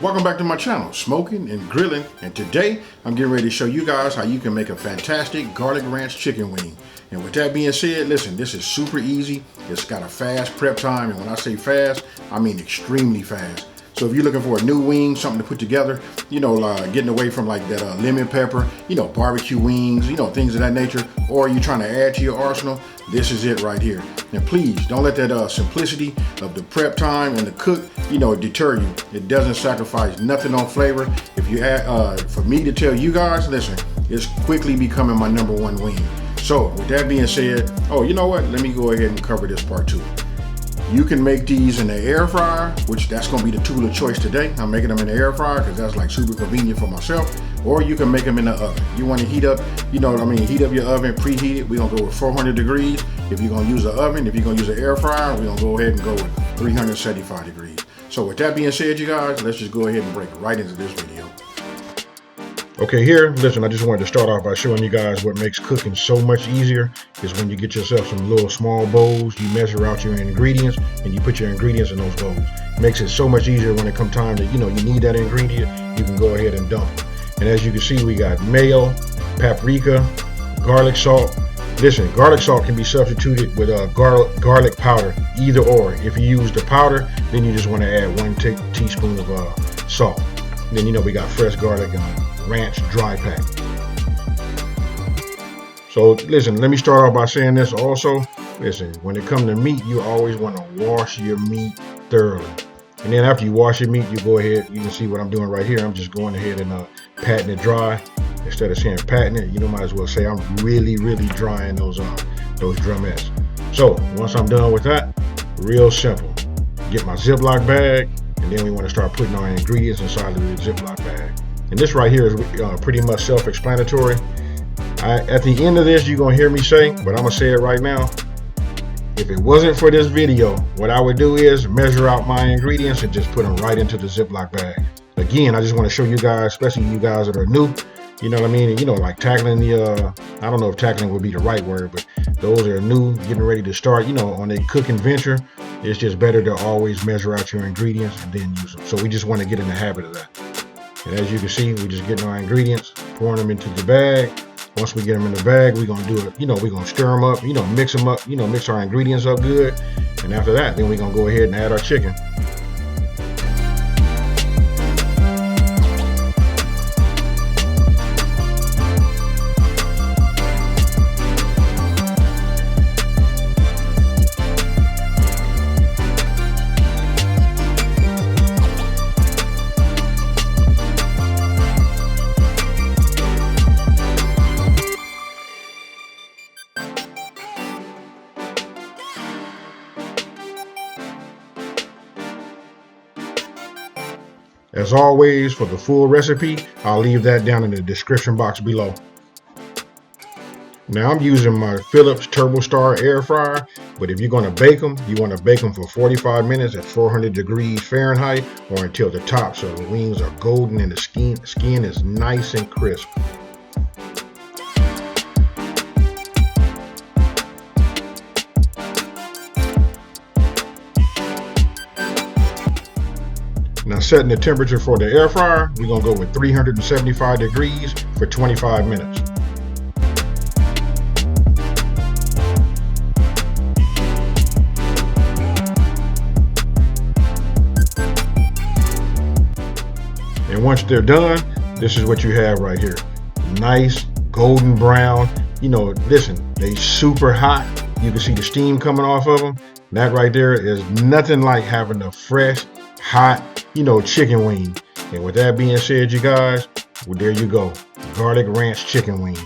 Welcome back to my channel, Smokin and Grillin, and today I'm getting ready to show you guys how you can make a fantastic garlic ranch chicken wing. And with that being said, listen, this is super easy. It's got a fast prep time, and when I say fast, I mean extremely fast. So if you're looking for a new wing, something to put together, getting away from like that lemon pepper, barbecue wings, things of that nature, or you're trying to add to your arsenal, this is it right here. And please don't let that simplicity of the prep time and the cook, deter you. It doesn't sacrifice nothing on flavor. If you add, for me to tell you guys, listen, it's quickly becoming my #1 wing. So with that being said, oh, you know what? Let me go ahead and cover this part too. You can make these in the air fryer, which that's gonna be the tool of choice today. I'm making them in the air fryer because that's like super convenient for myself. Or you can make them in the oven. You wanna heat up, heat up your oven, preheat it. We're gonna go with 400 degrees. If you're gonna use an oven, if you're gonna use an air fryer, we're gonna go ahead and go with 375 degrees. So with that being said, you guys, let's just go ahead and break right into this video. Okay, here, listen, I just wanted to start off by showing you guys what makes cooking so much easier is when you get yourself some little small bowls, you measure out your ingredients, and you put your ingredients in those bowls. It makes it so much easier when it comes time to, you need that ingredient, you can go ahead and dump it. And as you can see, we got mayo, paprika, garlic salt. Listen, garlic salt can be substituted with garlic powder, either or. If you use the powder, then you just want to add 1 teaspoon of salt. Then, we got fresh garlic ranch dry pack. So listen, let me start off by saying this also. Listen, when it comes to meat, you always want to wash your meat thoroughly. And then after you wash your meat, you go ahead, you can see what I'm doing right here. I'm just going ahead and patting it dry. Instead of saying patting it, might as well say I'm really drying those drumettes. So once I'm done with that, real simple. Get my Ziploc bag, and then we want to start putting our ingredients inside of the Ziploc bag. And this right here is pretty much self-explanatory. At the end of this, you're going to hear me say, but I'm going to say it right now. If it wasn't for this video, what I would do is measure out my ingredients and just put them right into the Ziploc bag. Again, I just want to show you guys, especially you guys that are new, like tackling the, I don't know if tackling would be the right word, but those that are new, getting ready to start, on a cooking venture, it's just better to always measure out your ingredients and then use them. So we just want to get in the habit of that. And as you can see, we're just getting our ingredients, pouring them into the bag. Once we get them in the bag, we're going to do it, we're going to stir them up, mix them up, mix our ingredients up good. And after that, then we're going to go ahead and add our chicken. As always, for the full recipe, I'll leave that down in the description box below. Now I'm using my Philips TurboStar air fryer, but if you're going to bake them, you want to bake them for 45 minutes at 400 degrees Fahrenheit or until the top so the wings are golden and the skin is nice and crisp. Now setting the temperature for the air fryer, we're going to go with 375 degrees for 25 minutes. And once they're done, this is what you have right here. Nice golden brown. Listen, they super hot. You can see the steam coming off of them. That right there is nothing like having a fresh, hot, chicken wing. And with that being said, you guys, well, there you go, garlic ranch chicken wings.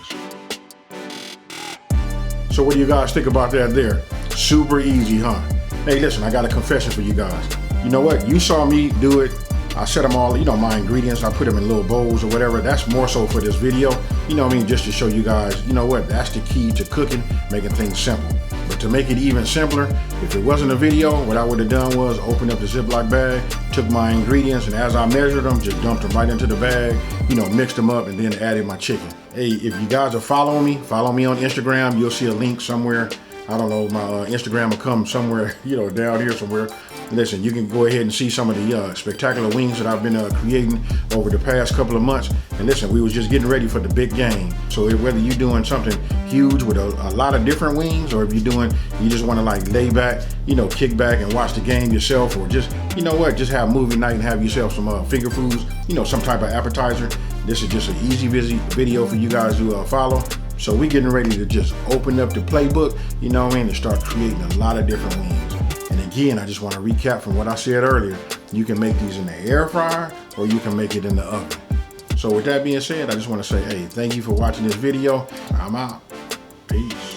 So what do you guys think about that there? Super easy, huh? Hey, listen, I got a confession for you guys. You know what? You saw me do it. I set them all, my ingredients, I put them in little bowls or whatever. That's more so for this video, just to show you guys, that's the key to cooking, making things simple. But to make it even simpler, if it wasn't a video, what I would have done was open up the Ziploc bag, took my ingredients, and as I measured them, just dumped them right into the bag, mixed them up, and then added my chicken. Hey, if you guys are following me on Instagram, you'll see a link somewhere I don't know, my Instagram will come somewhere, you know, down here somewhere. Listen, you can go ahead and see some of the spectacular wings that I've been creating over the past couple of months. And listen, we was just getting ready for the big game. So whether you're doing something huge with a lot of different wings, or if you just want to like lay back, you know, kick back and watch the game yourself, or just, you know what, just have movie night and have yourself some finger foods, you know, some type of appetizer. This is just an easy video for you guys to follow. So we're getting ready to just open up the playbook, you know what I mean, and start creating a lot of different wings. And again, I just want to recap from what I said earlier. You can make these in the air fryer, or you can make it in the oven. So with that being said, I just want to say, hey, thank you for watching this video. I'm out. Peace.